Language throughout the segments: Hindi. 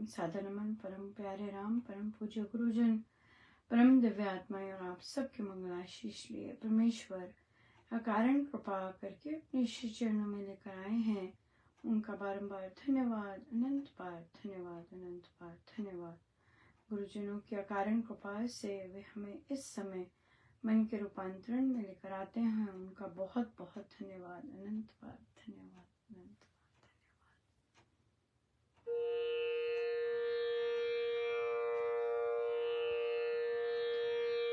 सादर नमन परम प्यारे राम, परम पूज्य गुरुजन, परम दिव्य आत्माएं और आप सबके मंगलाशीष लिए परमेश्वर अकारण कृपा करके अपने श्री चरणों में लेकर आए हैं। उनका बारंबार धन्यवाद, अनंत बार धन्यवाद, अनंत बार धन्यवाद। गुरुजनों की अकारण कृपा से वे हमें इस समय मन के रूपांतरण में लेकर आते हैं। उनका बहुत बहुत धन्यवाद, अनंत बार धन्यवाद, अनंत बार धन्यवाद।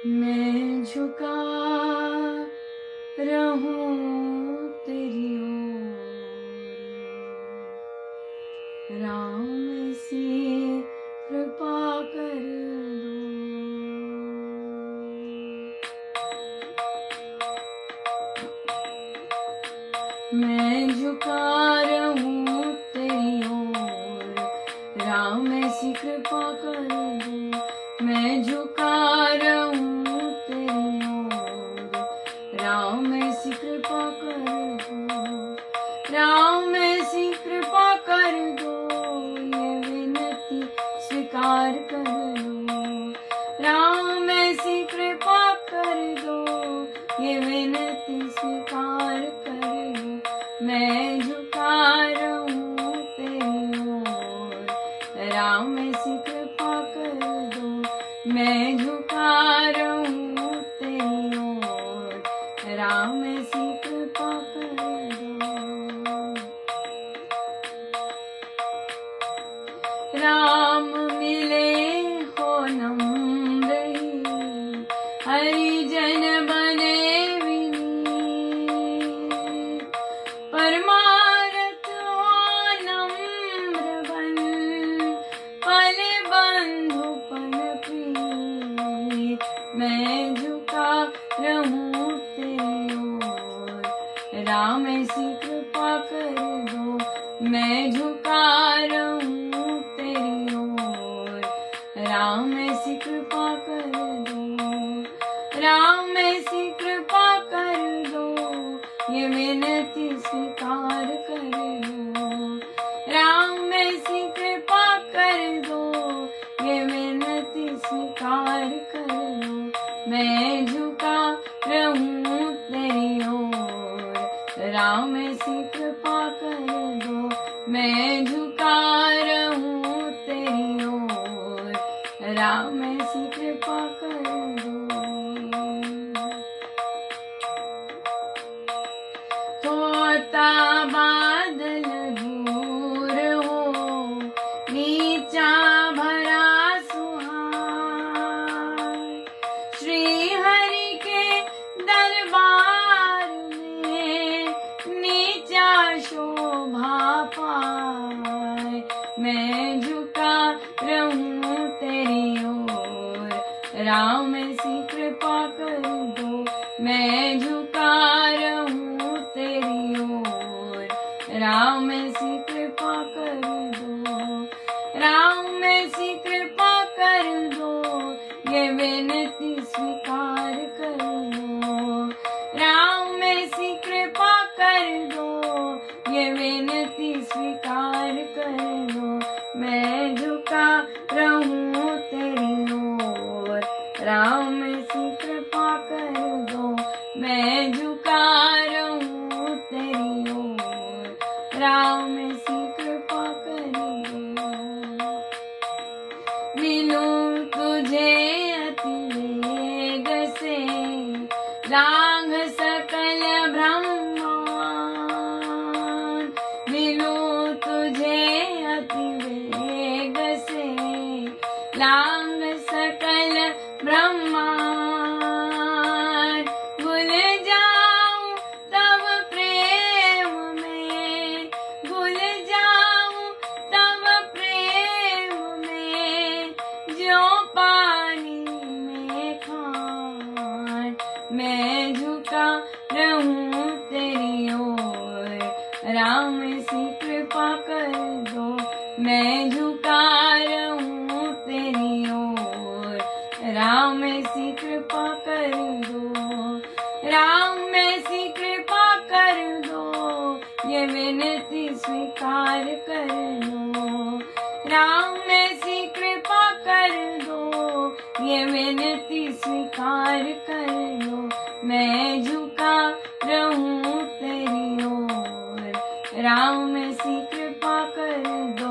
मैं झुका रहूं तेरी ओर, राम सी कृपा कर दो। मैं झुका रहूं तेरी ओर, राम ऐसी कृपा कर दो। मैं झुका रहूं तेरी ओर, राम ऐसी कृपा कर दो। राम ऐसी कृपा कर दो, ये विनती स्वीकार कर लो। राम ऐसी कृपा कर दो, ये विनती स्वीकार कर लो। मैं झुका रहूं तेरी ओर, राम ऐसी कृपा कर दो। मैं झुका रहूं तेरी ओर, राम ऐसी कृपा कर दो। राम मिले हो नम्र ही, हरिजन बने विनीत। परमारथ हो नम्र बन, पल बंधु पन प्रीत। मैं झुका रहूं तेरी ओर, राम ऐसी कृपा कर दो। मैं झुका रहूं तेरी ओर, राम ऐसी कृपा कर दो। राम ऐसी कृपा कर दो, ये विनती स्वीकार कर लो। राम ऐसी कृपा कर दो, ये विनती स्वीकार कर लो। मैं झुका रहूं तेरी ओर, राम ऐसी कृपा कर दो। मैं झुका रहूं तेरी ओर, राम ऐसी कृपा कर दो। थोता बादल दूर हो, नीचा भरा सुहाए। श्री हरि के दरबार में नीचा शोभा पाए। मैं झुका रहूं तेरी ओर, राम ऐसी कृपा कर दो। मैं झुका रहूं तेरी ओर, राम ऐसी कृपा कर दो। राम ऐसी कृपा कर दो, ये विनती स्वीकार कर लो। राम ऐसी कृपा कर दो, ये विनती स्वीकार कर लो। मैं झुका रहूं तेरी ओर, राम ऐसी कृपा कर दो। मैं झुका रहूं तेरी ओर, राम ऐसी कृपा कर दो। मिलूं तुझे अति वेग से, लांघ सकल ब्रह्मांड। मिलूं तुझे अति वेग से, लांघ सकल ब्रह्मांड। भूल जाऊं तब प्रेम में, भूल जाऊं तब प्रेम में, जो पानी में खान। मैं झुका रहूं तेरी ओर, राम ऐसी कृपा कर दो। मैं झुका रहूं तेरी ओर, राम ऐसी कृपा कर दो। राम ऐसी कृपा कर दो, ये विनती स्वीकार कर लो। राम ऐसी कृपा कर दो, ये विनती स्वीकार कर लो, मैं झुका रहूं तेरी ओर। राम ऐसी कृपा कर दो,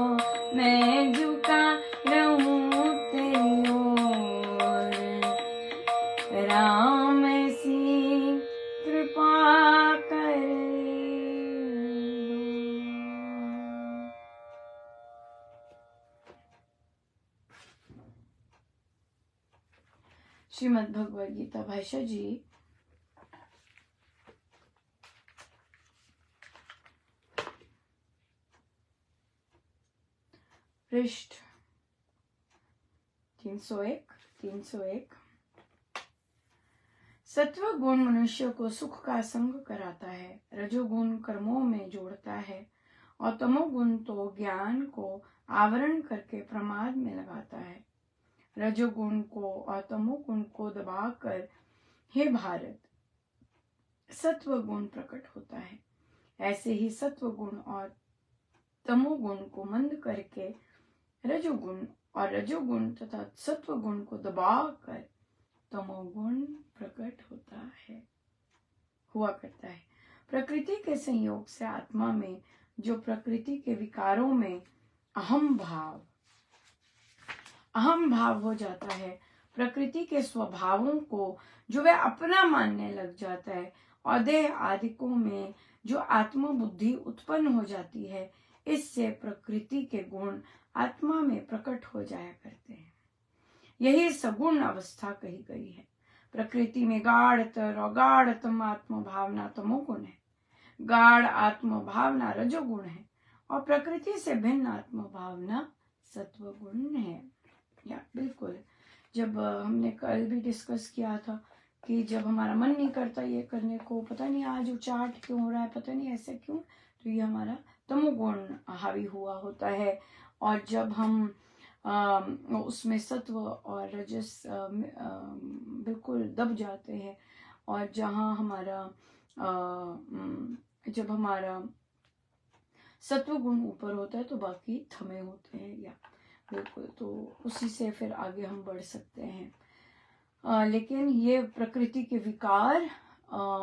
मैं झुका रहूं तेरी ओर। राम ऐसी कृपा कर दो। श्रीमद् भगवद गीता भाष्य जी पृष्ठ 301। सत्व गुण मनुष्य को सुख का संग कराता है, रजोगुण कर्मों में जोड़ता है और तमोगुण तो ज्ञान को आवरण करके प्रमाद में लगाता है। रजोगुण को और तमोगुण को दबाकर हे भारत सत्व गुण प्रकट होता है। ऐसे ही सत्व गुण और तमोगुण को मंद करके रजोगुण और रजोगुण तथा सत्व गुण को दबाकर तमोगुण प्रकट हुआ करता है। प्रकृति के संयोग से आत्मा में जो प्रकृति के विकारों में अहम भाव हो जाता है, प्रकृति के स्वभावों को जो वह अपना मानने लग जाता है और देह आदिकों में जो आत्म बुद्धि उत्पन्न हो जाती है, इससे प्रकृति के गुण आत्मा में प्रकट हो जाया करते हैं। यही सगुण अवस्था कही गई है। प्रकृति में गाढ़तर और गाढ़तम आत्म भावना तमोगुण है, गाढ़ आत्म भावना रजोगुण है और प्रकृति से भिन्न आत्म भावना सत्वगुण है। या बिल्कुल, जब हमने कल भी डिस्कस किया था कि जब हमारा मन नहीं करता ये करने को, पता नहीं आज उचाट क्यों हो रहा है, पता नहीं ऐसे क्यों, तो ये हमारा तमोगुण हावी हुआ होता है। और जब हम उसमें सत्व और रजस बिल्कुल दब जाते हैं और जहाँ हमारा जब हमारा सत्व गुण ऊपर होता है तो बाकी थमे होते हैं। या बिल्कुल, तो उसी से फिर आगे हम बढ़ सकते हैं। लेकिन ये प्रकृति के विकार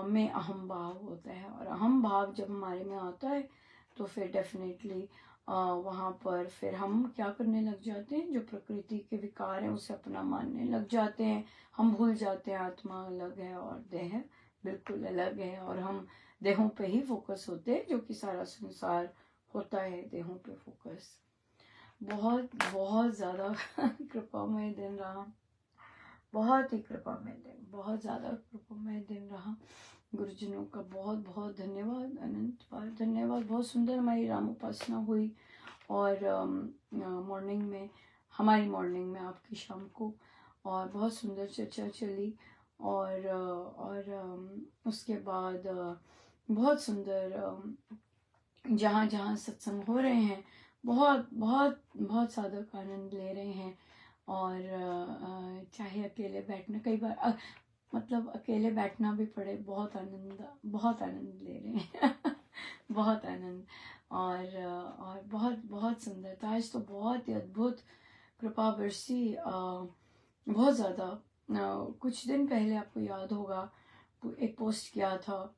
में अहम भाव होता है और अहम भाव जब हमारे में आता है तो फिर डेफिनेटली वहाँ पर फिर हम क्या करने लग जाते हैं, जो प्रकृति के विकार हैं उसे अपना मानने लग जाते हैं। हम भूल जाते हैं आत्मा अलग है और देह बिल्कुल अलग है और हम देहों पे ही फोकस होते हैं, जो कि सारा संसार होता है देहों पे फोकस। बहुत बहुत ज़्यादा कृपामय दिन रहा, बहुत ही कृपामय दिन, बहुत ज़्यादा कृपामय दिन रहा। गुरुजनों का बहुत बहुत धन्यवाद, अनंत बार धन्यवाद। बहुत सुंदर हमारी राम उपासना हुई और मॉर्निंग में, हमारी मॉर्निंग में, आपकी शाम को, और बहुत सुंदर चर्चा चली। और उसके बाद बहुत सुंदर जहाँ जहाँ सत्संग हो रहे हैं बहुत बहुत बहुत साधक आनंद ले रहे हैं। और चाहे अकेले बैठना, कई बार मतलब अकेले बैठना भी पड़े, बहुत आनंद ले रहे हैं बहुत आनंद। और बहुत बहुत सुंदरता। आज तो बहुत ही अद्भुत कृपा बरसी, बहुत ज़्यादा। कुछ दिन पहले आपको याद होगा एक पोस्ट किया था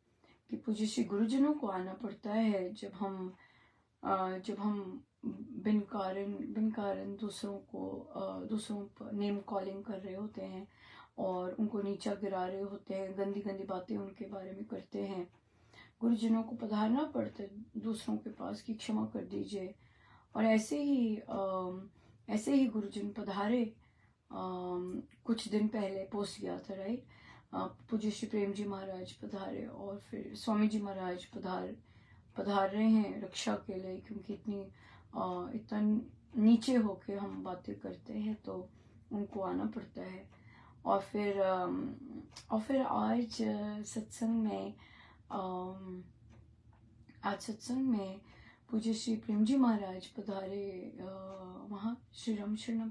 कि पूज्य श्री गुरुजनों को आना पड़ता है जब हम बिन कारण दूसरों पर नेम कॉलिंग कर रहे होते हैं और उनको नीचा गिरा रहे होते हैं, गंदी गंदी बातें उनके बारे में करते हैं। गुरुजनों को पधारना पड़ता है दूसरों के पास कि क्षमा कर दीजिए। और ऐसे ही गुरुजन पधारे। कुछ दिन पहले पोस्ट किया था, राइट। पूज्य श्री प्रेम जी महाराज पधारे और फिर स्वामी जी महाराज पधार रहे हैं रक्षा के लिए, क्योंकि इतना नीचे होके हम बातें करते हैं तो उनको आना पड़ता है। और फिर आज सत्संग में पूज्य श्री प्रेम जी महाराज पधारे वहाँ श्री राम शरणम।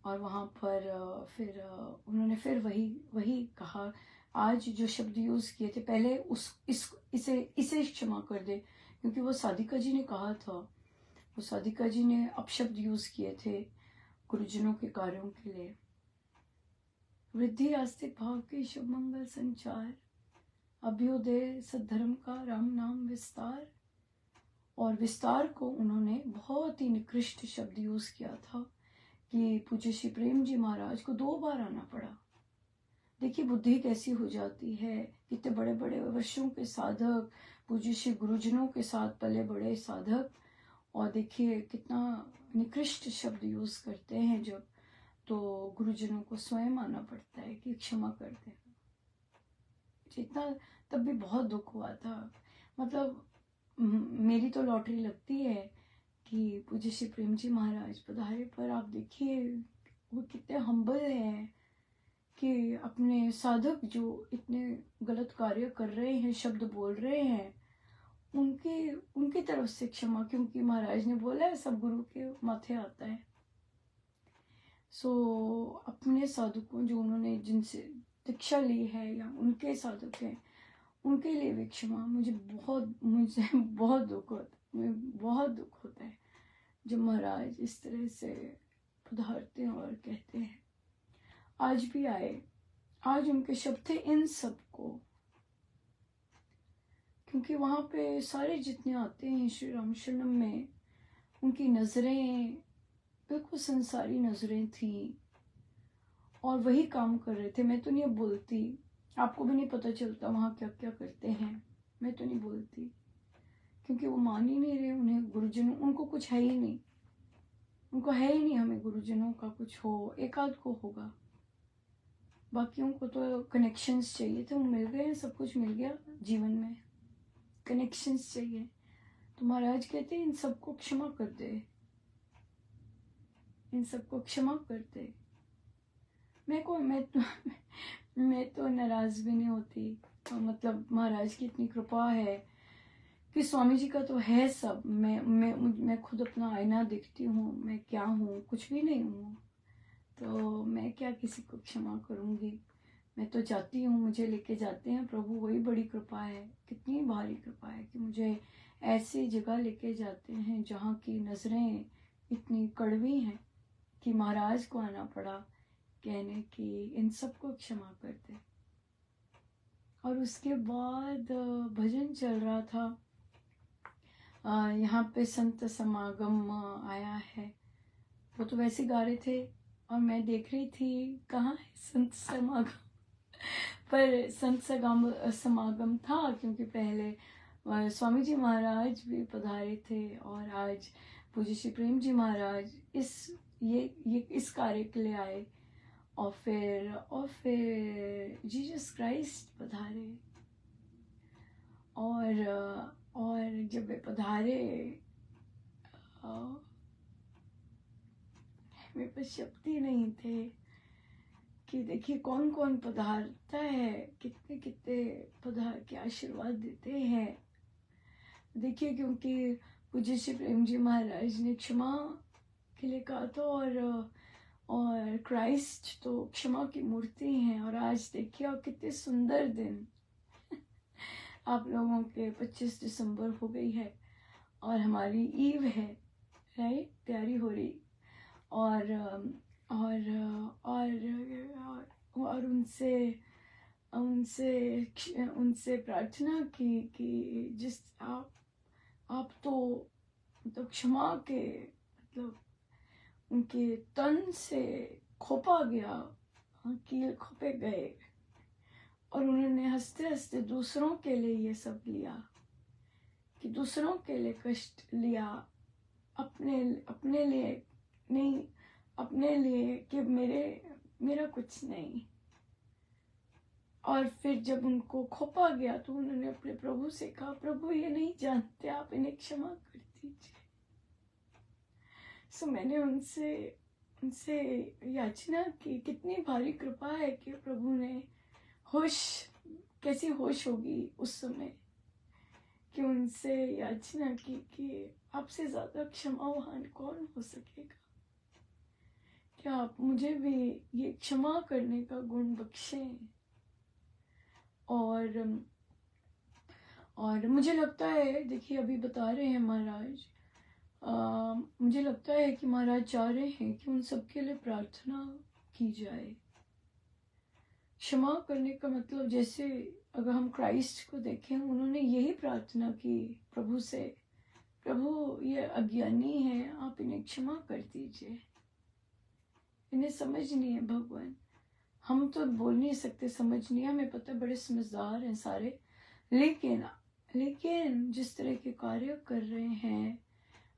और वहाँ पर फिर उन्होंने फिर वही कहा, आज जो शब्द यूज किए थे पहले इसे क्षमा कर दे, क्योंकि वो साधिका जी ने कहा था वो साधिका जी ने अपशब्द यूज किए थे गुरुजनों के कार्यों के लिए। वृद्धि आस्तिक भाव के शुभ मंगल संचार, अभ्युदय सद्धर्म का राम नाम विस्तार। और विस्तार को उन्होंने बहुत ही निकृष्ट शब्द यूज किया था कि पूज्य श्री प्रेम जी महाराज को 2 बार आना पड़ा। देखिए बुद्धि कैसी हो जाती है, कितने बड़े बड़े वर्षों के साधक, पूज्य श्री गुरुजनों के साथ पले बड़े साधक, और देखिए कितना निकृष्ट शब्द यूज करते हैं जब, तो गुरुजनों को स्वयं आना पड़ता है कि क्षमा कर दें। जितना तब भी बहुत दुख हुआ था। मतलब मेरी तो लॉटरी लगती है कि पूज्य श्री प्रेम जी महाराज पधारे, पर आप देखिए वो कितने हम्बल हैं कि अपने साधक जो इतने गलत कार्य कर रहे हैं, शब्द बोल रहे हैं, उनकी तरफ से क्षमा, क्योंकि महाराज ने बोला है सब गुरु के माथे आता है। सो अपने साधकों जो उन्होंने जिनसे दीक्षा ली है या उनके साधक हैं, उनके लिए भी क्षमा। मुझे बहुत दुख होता है जब महाराज इस तरह से पधारते हैं और कहते हैं। आज भी आए, आज उनके शब्द थे इन सबको, क्योंकि वहां पे सारे जितने आते हैं श्री राम शरणम में, उनकी नजरें बिल्कुल संसारी नजरें थी और वही काम कर रहे थे। मैं तो नहीं बोलती, आपको भी नहीं पता चलता वहाँ क्या क्या करते हैं, मैं तो नहीं बोलती, क्योंकि वो मान ही नहीं रहे। उन्हें गुरुजनों, उनको कुछ है ही नहीं, उनको है ही नहीं हमें गुरुजनों का कुछ हो, एक आध को होगा, बाकियों को तो कनेक्शंस चाहिए थे, वो मिल गए, सब कुछ मिल गया जीवन में, कनेक्शंस चाहिए। तो महाराज कहते इन सबको क्षमा कर दे, इन सबको क्षमा कर दे। मैं तो नाराज भी नहीं होती। तो मतलब महाराज की इतनी कृपा है कि स्वामी जी का तो है सब। मैं खुद अपना आईना देखती हूँ, मैं क्या हूँ, कुछ भी नहीं हूँ, तो मैं क्या किसी को क्षमा करूँगी। मैं तो जाती हूँ, मुझे लेके जाते हैं प्रभु, वही बड़ी कृपा है, कितनी भारी कृपा है कि मुझे ऐसी जगह लेके जाते हैं जहाँ की नजरें इतनी कड़वी हैं कि महाराज को आना पड़ा कहने की इन सबको क्षमा कर दे। और उसके बाद भजन चल रहा था, यहाँ पे संत समागम आया है, वो तो वैसे गा रहे थे और मैं देख रही थी कहाँ है संत समागम। पर संत समागम था, क्योंकि पहले स्वामी जी महाराज भी पधारे थे और आज पूज्य श्री प्रेम जी महाराज इस कार्य के लिए आए, और फिर जीसस क्राइस्ट पधारे। और जब वे पधारे, मेरे पास शब्द ही नहीं थे कि देखिए कौन कौन पधारता है, कितने कितने पधार के आशीर्वाद देते हैं। देखिए क्योंकि पूज्य श्री प्रेम जी महाराज ने क्षमा के लिए कहा था, और क्राइस्ट तो क्षमा की मूर्ति हैं। और आज देखिए और कितने सुंदर दिन आप लोगों के 25 दिसंबर हो गई है और हमारी ईव है, राइट, तैयारी हो रही। और उनसे प्रार्थना की कि जिस आप तो क्षमा के मतलब उनके तन से खोपा गया, कील खोपे गए, और उन्होंने हंसते हंसते दूसरों के लिए ये सब लिया, कि दूसरों के लिए कष्ट लिया, अपने लिए नहीं, अपने लिए कि मेरा कुछ नहीं। और फिर जब उनको खोपा गया तो उन्होंने अपने प्रभु से कहा, प्रभु ये नहीं जानते, आप इन्हें क्षमा कर दीजिए। सो मैंने उनसे याचना की, कितनी भारी कृपा है कि प्रभु ने कैसी होश होगी उस समय कि उनसे याचना की कि आपसे ज्यादा क्षमावान कौन हो सकेगा, क्या आप मुझे भी ये क्षमा करने का गुण बख्शें। और मुझे लगता है, देखिए अभी बता रहे हैं महाराज, मुझे लगता है कि महाराज चाह रहे हैं कि उन सबके लिए प्रार्थना की जाए। क्षमा करने का मतलब, जैसे अगर हम क्राइस्ट को देखें, उन्होंने यही प्रार्थना की प्रभु से, प्रभु ये अज्ञानी है, आप इन्हें क्षमा कर दीजिए, इन्हें समझ नहीं है भगवान। हम तो बोल नहीं सकते समझ नहीं, हमें पता बड़े समझदार हैं सारे, लेकिन जिस तरह के कार्य कर रहे हैं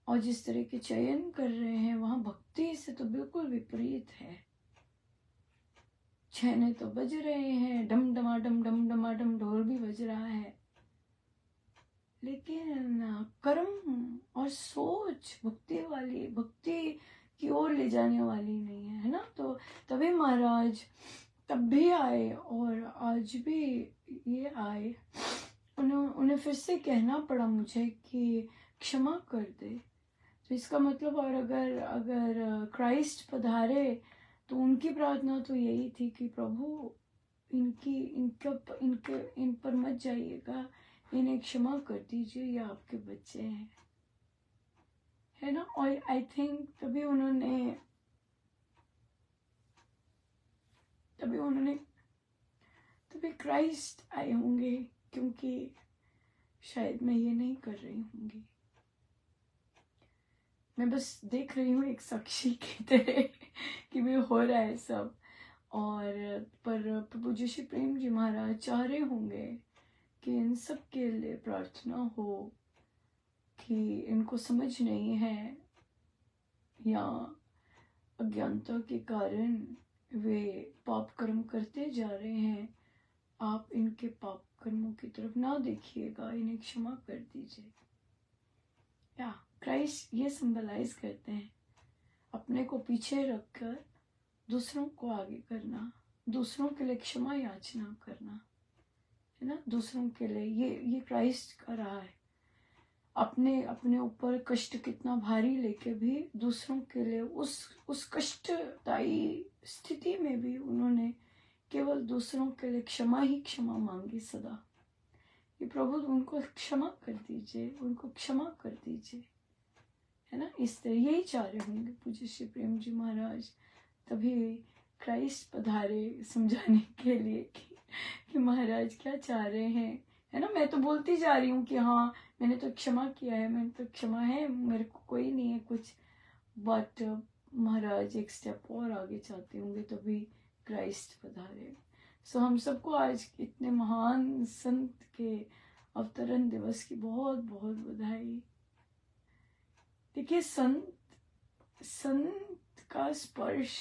और जिस तरह के चयन कर रहे हैं, वहां भक्ति से तो बिल्कुल विपरीत है। छेने तो बज रहे हैं, डम डमाडम ढोल भी बज रहा है, लेकिन कर्म और सोच भक्ति की ओर ले जाने वाली नहीं है, है ना। तो तभी महाराज तब भी आए और आज भी ये आए, उन्हें फिर से कहना पड़ा मुझे कि क्षमा कर दे। तो इसका मतलब, और अगर क्राइस्ट पधारे तो उनकी प्रार्थना तो यही थी कि प्रभु इन पर मत जाइएगा, इन्हें क्षमा कर दीजिए, ये आपके बच्चे हैं, है ना। और आई थिंक तभी क्राइस्ट आए होंगे, क्योंकि शायद मैं ये नहीं कर रही होंगी, मैं बस देख रही हूँ एक साक्षी की तरह कि वे हो रहा है सब। और पर प्रभु जी श्री प्रेम जी महाराज चाह रहे होंगे कि इन सब के लिए प्रार्थना हो कि इनको समझ नहीं है या अज्ञानता के कारण वे पाप कर्म करते जा रहे हैं, आप इनके पाप कर्मों की तरफ ना देखिएगा, इन्हें क्षमा कर दीजिए। या क्राइस्ट ये सिंबलाइज करते हैं अपने को पीछे रखकर दूसरों को आगे करना, दूसरों के लिए क्षमा याचना करना, है ना। दूसरों के लिए ये क्राइस्ट कर रहा है, अपने ऊपर कष्ट कितना भारी लेके भी दूसरों के लिए उस कष्टदायी स्थिति में भी उन्होंने केवल दूसरों के लिए क्षमा मांगी सदा, कि प्रभु उनको क्षमा कर दीजिए, उनको क्षमा कर दीजिए, है ना। इस तरह यही चाह रहे होंगे पूज्य श्री प्रेम जी महाराज। तभी क्राइस्ट पधारे समझाने के लिए कि महाराज क्या चाह रहे हैं, है ना। मैं तो बोलती जा रही हूँ कि हाँ मैंने तो क्षमा किया है, मैंने तो क्षमा है, मेरे को कोई नहीं है कुछ, बट महाराज एक स्टेप और आगे चाहते होंगे, तभी क्राइस्ट पधारे। सो हम सबको आज इतने महान संत के अवतरण दिवस की बहुत बहुत बधाई। देखिए संत का स्पर्श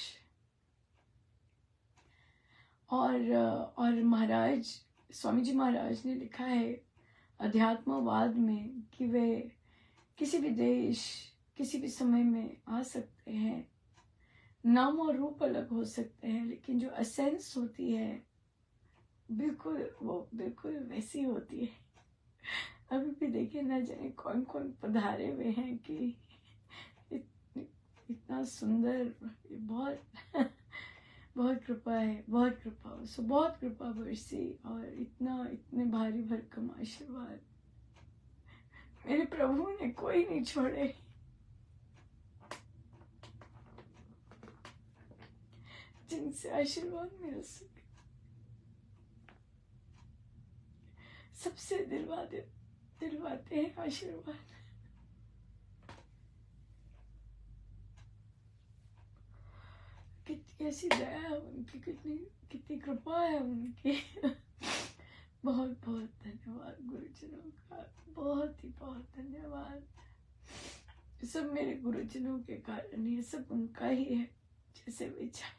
और महाराज स्वामी जी महाराज ने लिखा है अध्यात्मवाद में कि वे किसी भी देश किसी भी समय में आ सकते हैं, नाम और रूप अलग हो सकते हैं, लेकिन जो एसेंस होती है बिल्कुल वैसी होती है। अभी भी देखिए ना जाने कौन कौन पधारे हुए हैं कि इतना सुंदर, बहुत बहुत कृपा है, बहुत कृपा, सो बहुत कृपा बरसी और इतने भारी भरकम आशीर्वाद मेरे प्रभु ने कोई नहीं छोड़े। जिनसे आशीर्वाद मिल सके सबसे दिलवाते हैं आशीर्वाद। कैसी दया है उनकी, कितनी कृपा है उनकी। बहुत बहुत धन्यवाद गुरुजनों का, बहुत धन्यवाद। सब मेरे गुरुजनों के कारण ये सब उनका ही है, जैसे वे चाहे,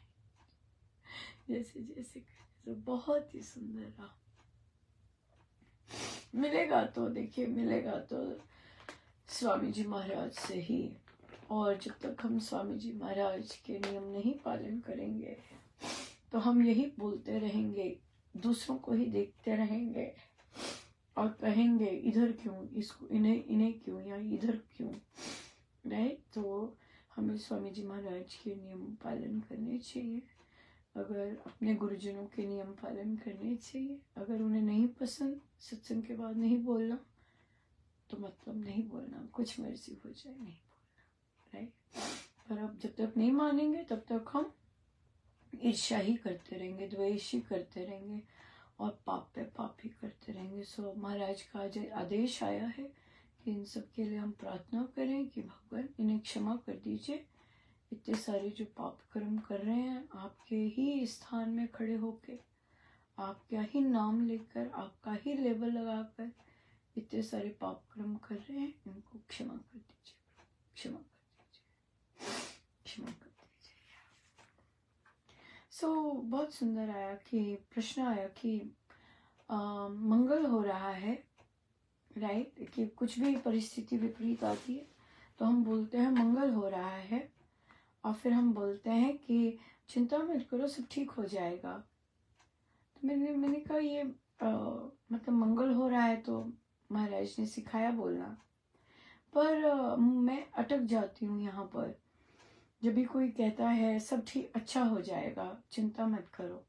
जैसे तो बहुत ही सुंदर रहा। मिलेगा तो स्वामी जी महाराज से ही, और जब तक हम स्वामी जी महाराज के नियम नहीं पालन करेंगे तो हम यही बोलते रहेंगे, दूसरों को ही देखते रहेंगे और कहेंगे इधर क्यों, इसको इन्हें क्यों, या इधर क्यों, राइट। तो हमें स्वामी जी महाराज के नियम पालन करने चाहिए, अगर अपने गुरुजनों के नियम पालन करने चाहिए। अगर उन्हें नहीं पसंद सत्संग के बाद नहीं बोलना तो मतलब नहीं बोलना, कुछ मर्जी हो जाए नहीं बोलना। राइट। पर अब जब तक नहीं मानेंगे तब तक हम ईर्ष्या ही करते रहेंगे, द्वेष ही करते रहेंगे और पाप पे पाप ही करते रहेंगे। सो महाराज का आज आदेश आया है कि इन सब के लिए हम प्रार्थना करें कि भगवान इन्हें क्षमा कर दीजिए। इतने सारे जो पाप कर्म कर रहे हैं, आपके ही स्थान में खड़े होके, आपका ही नाम लेकर, आपका ही लेबल लगाकर इतने सारे पाप कर्म कर रहे हैं, इनको क्षमा कर दीजिए, क्षमा कर दीजिए, क्षमा कर दीजिए। सो बहुत सुंदर आया कि प्रश्न आया कि मंगल हो रहा है, राइट, कि कुछ भी परिस्थिति विपरीत आती है तो हम बोलते हैं मंगल हो रहा है, और फिर हम बोलते हैं कि चिंता मत करो, सब ठीक हो जाएगा। तो मैंने कहा ये मतलब मंगल हो रहा है तो महाराज ने सिखाया बोलना, पर मैं अटक जाती हूँ यहाँ पर। जब भी कोई कहता है सब ठीक अच्छा हो जाएगा, चिंता मत करो,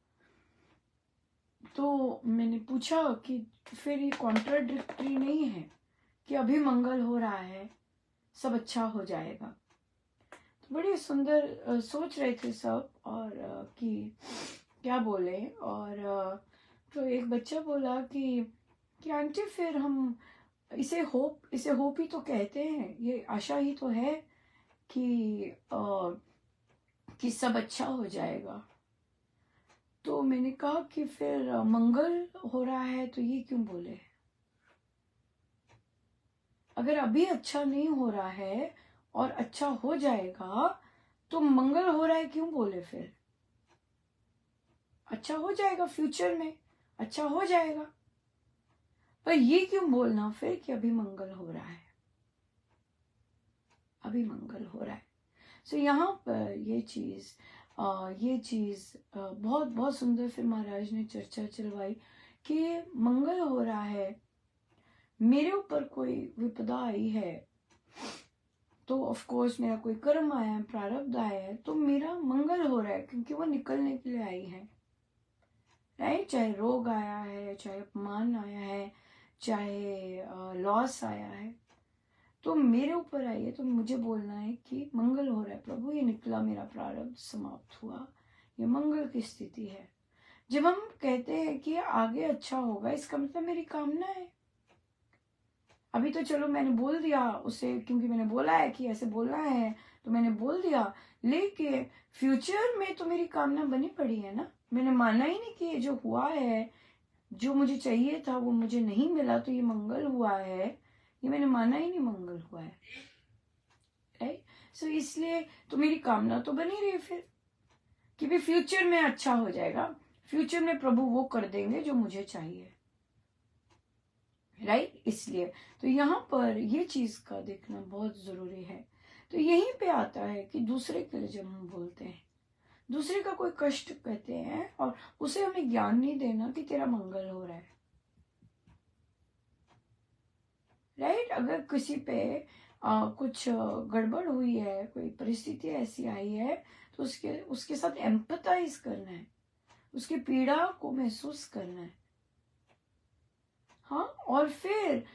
तो मैंने पूछा कि फिर ये कॉन्ट्राडिक्टरी नहीं है कि अभी मंगल हो रहा है, सब अच्छा हो जाएगा। तो बड़ी सुंदर सोच रहे थे सब, और कि क्या बोले। और तो एक बच्चा बोला कि आंटी फिर हम इसे होप ही तो कहते हैं, ये आशा ही तो है कि सब अच्छा हो जाएगा। तो मैंने कहा कि फिर मंगल हो रहा है तो ये क्यों बोले? अगर अभी अच्छा नहीं हो रहा है और अच्छा हो जाएगा तो मंगल हो रहा है क्यों बोले? फिर अच्छा हो जाएगा, फ्यूचर में अच्छा हो जाएगा, पर ये क्यों बोलना फिर कि अभी मंगल हो रहा है, अभी मंगल हो रहा है। सो यहाँ पर ये चीज बहुत बहुत सुंदर फिर महाराज ने चर्चा चलवाई कि मंगल हो रहा है, मेरे ऊपर कोई विपदा आई है तो ऑफ कोर्स मेरा कोई कर्म आया है, प्रारब्ध आया है, तो मेरा मंगल हो रहा है क्योंकि वो निकलने के लिए आई है, राइट। चाहे रोग आया है, चाहे अपमान आया है, चाहे लॉस आया है, तो मेरे ऊपर आई है, तो मुझे बोलना है कि मंगल हो रहा है प्रभु, ये निकला, मेरा प्रारब्ध समाप्त हुआ, ये मंगल की स्थिति है। जब हम कहते हैं कि आगे अच्छा होगा, इसका मतलब मेरी कामना है। अभी तो चलो मैंने बोल दिया उसे, क्योंकि मैंने बोला है कि ऐसे बोलना है तो मैंने बोल दिया, लेकिन फ्यूचर में तो मेरी कामना बनी पड़ी है ना। मैंने माना ही नहीं कि ये जो हुआ है, जो मुझे चाहिए था वो मुझे नहीं मिला, तो ये मंगल हुआ है, ये मैंने माना ही नहीं मंगल हुआ है, राइट। सो इसलिए तो मेरी कामना तो बनी रही फिर कि भी फ्यूचर में अच्छा हो जाएगा, फ्यूचर में प्रभु वो कर देंगे जो मुझे चाहिए, राइट। इसलिए तो यहाँ पर ये चीज का देखना बहुत जरूरी है। तो यहीं पे आता है कि दूसरे के लिए जब हम बोलते हैं, दूसरे का कोई कष्ट कहते हैं और उसे हमें ज्ञान नहीं देना कि तेरा मंगल हो रहा है, राइट। अगर किसी पे कुछ गड़बड़ हुई है, कोई परिस्थिति ऐसी आई है, तो उसके साथ एम्पथाइज करना है, उसकी पीड़ा को महसूस करना है, हाँ, और फिर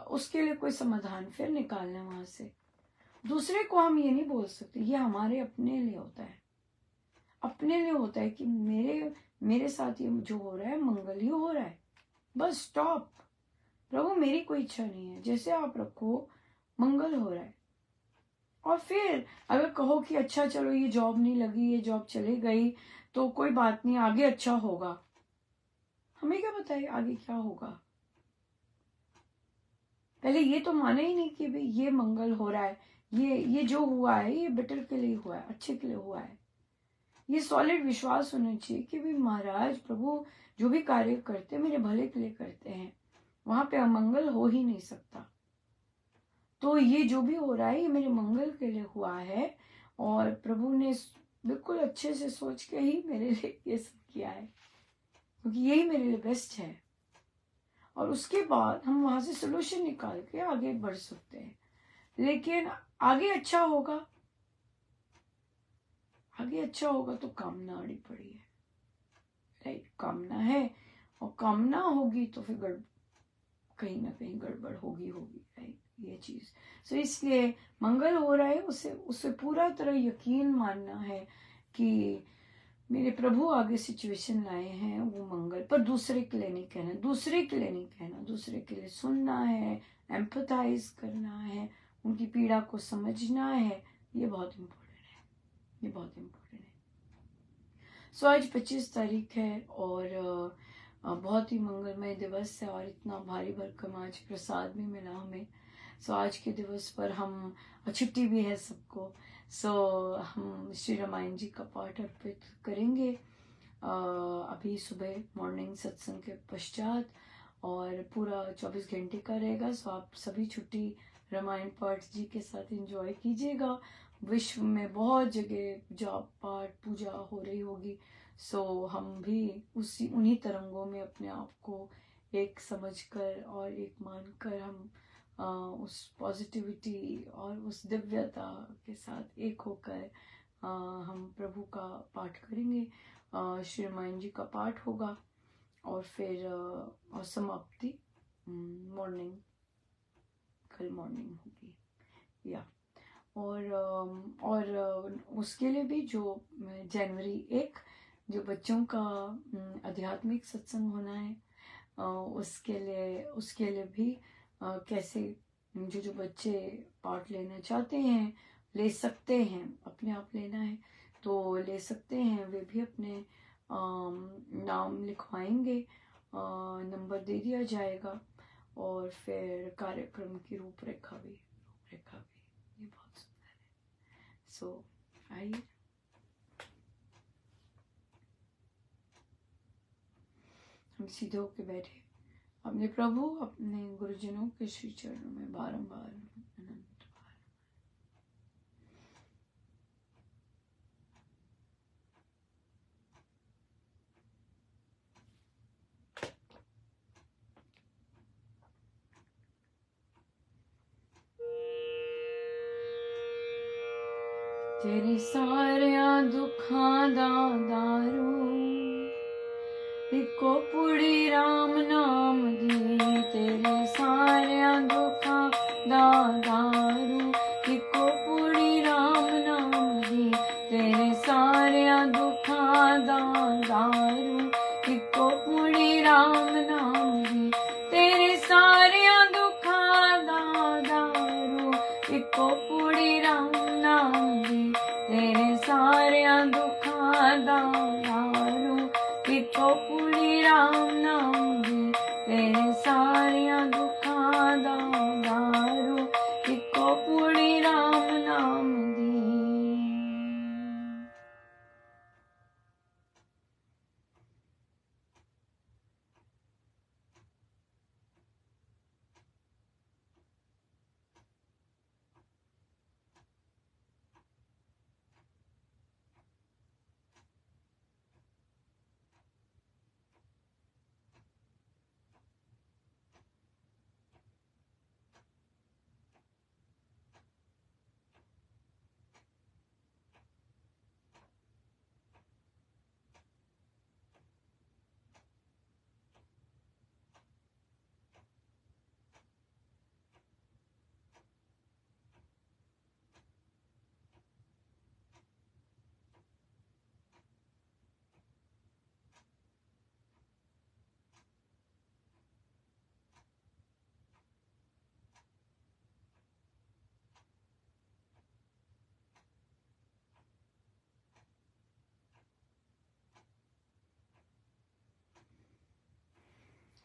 उसके लिए कोई समाधान फिर निकालना है वहां से। दूसरे को हम ये नहीं बोल सकते, ये हमारे अपने लिए होता है, अपने लिए होता है कि मेरे साथ ये जो हो रहा है मंगल ही हो रहा है, बस स्टॉप, प्रभु मेरी कोई इच्छा नहीं है, जैसे आप रखो, मंगल हो रहा है। और फिर अगर कहो कि अच्छा चलो ये जॉब नहीं लगी, ये जॉब चली गई, तो कोई बात नहीं, आगे अच्छा होगा, हमें क्या बताइए आगे क्या होगा। पहले ये तो माना ही नहीं कि भाई ये मंगल हो रहा है, ये जो हुआ है ये बेटर के लिए हुआ है, अच्छे के लिए हुआ है। ये सॉलिड विश्वास होना चाहिए कि भाई महाराज प्रभु जो भी कार्य करते हैं मेरे भले के लिए करते हैं, वहां पे अमंगल हो ही नहीं सकता। तो ये जो भी हो रहा है ये मेरे मंगल के लिए हुआ है, और प्रभु ने बिल्कुल अच्छे से सोच के ही मेरे लिए ये सब किया है, क्योंकि यही मेरे लिए बेस्ट है। और उसके बाद हम वहां से सोल्यूशन निकाल के आगे बढ़ सकते हैं। लेकिन आगे अच्छा होगा, आगे अच्छा होगा तो कामना अड़ी पड़ी है, राइट। कामना है और कामना होगी तो फिर कहीं ना कहीं गड़बड़ होगी, राइट। ये चीज। सो इसलिए मंगल हो रहा है, उसे पूरा तरह यकीन मानना है कि मेरे प्रभु आगे सिचुएशन लाए हैं वो मंगल, पर दूसरे के लिए नहीं कहना, दूसरे के लिए नहीं कहना, दूसरे के लिए सुनना है, एम्पथाइज करना है, उनकी पीड़ा को समझना है। ये बहुत इम्पोर्टेंट है, ये बहुत इम्पोर्टेंट है। सो आज 25 तारीख है और बहुत ही मंगलमय दिवस है और इतना भारी भरकम आज प्रसाद भी मिला हमें। सो आज के दिवस पर हम, छुट्टी भी है सबको, सो हम श्री रामायण जी का पाठ अर्पित करेंगे अभी सुबह मॉर्निंग सत्संग के पश्चात, और पूरा 24 घंटे का रहेगा। सो आप सभी छुट्टी रामायण पाठ जी के साथ एंजॉय कीजिएगा। विश्व में बहुत जगह जाप पाठ पूजा हो रही होगी, सो हम भी उन्हीं तरंगों में अपने आप को एक समझकर और एक मानकर हम उस पॉजिटिविटी और उस दिव्यता के साथ एक होकर हम प्रभु का पाठ करेंगे। श्री रामायण जी का पाठ होगा और फिर और समाप्ति मॉर्निंग, कल मॉर्निंग होगी या और उसके लिए भी जो जनवरी 1 जो बच्चों का आध्यात्मिक सत्संग होना है, उसके लिए भी कैसे जो बच्चे पार्ट लेना चाहते हैं ले सकते हैं, अपने आप लेना है तो ले सकते हैं, वे भी अपने नाम लिखवाएंगे, नंबर दे दिया जाएगा और फिर कार्यक्रम की रूपरेखा भी ये बहुत सुंदर है। सो आइए हम सीधे होके बैठे अपने प्रभु अपने गुरुजनों के श्री चरणों में बारंबार अनंत बार। तेरे सारिया दुखां दा दारू इको पुड़ी राम नाम दी, तेरे सारिया दुखां दा दारू इको पुड़ी राम नाम दी, तेरे सारिया दुखां दा दारू इको पुड़ी राम नाम दी, तेरे सारिया दुखां दा दारू इको पुड़ी राम नाम दी, तेरे सारिया दुखां दा दारू इको पुड़ी राम नाम दी, तेरे सारिया दुखां दा दारू इको पुड़ी राम नाम दी।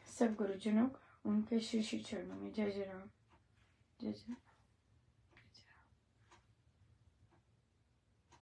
सब गुरुजनों का उनके श्री श्री चरणों में जय जय राम, जय जय।